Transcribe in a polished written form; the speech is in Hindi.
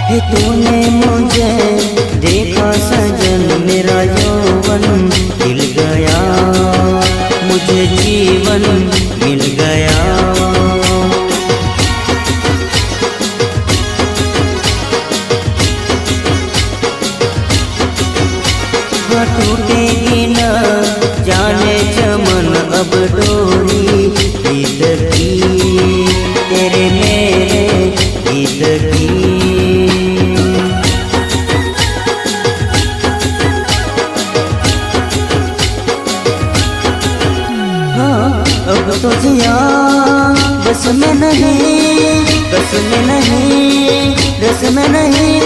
हे तूने मुझे देखा सजन, मेरा यौवन खिल गया, मुझे जीवन मिल गया। टूटेगी न जाने चमन अब डोरी गीत की, तेरे मेरे गीत की। हाँ अब तो जिया बस में नहीं, बस में नहीं, रस में नहीं,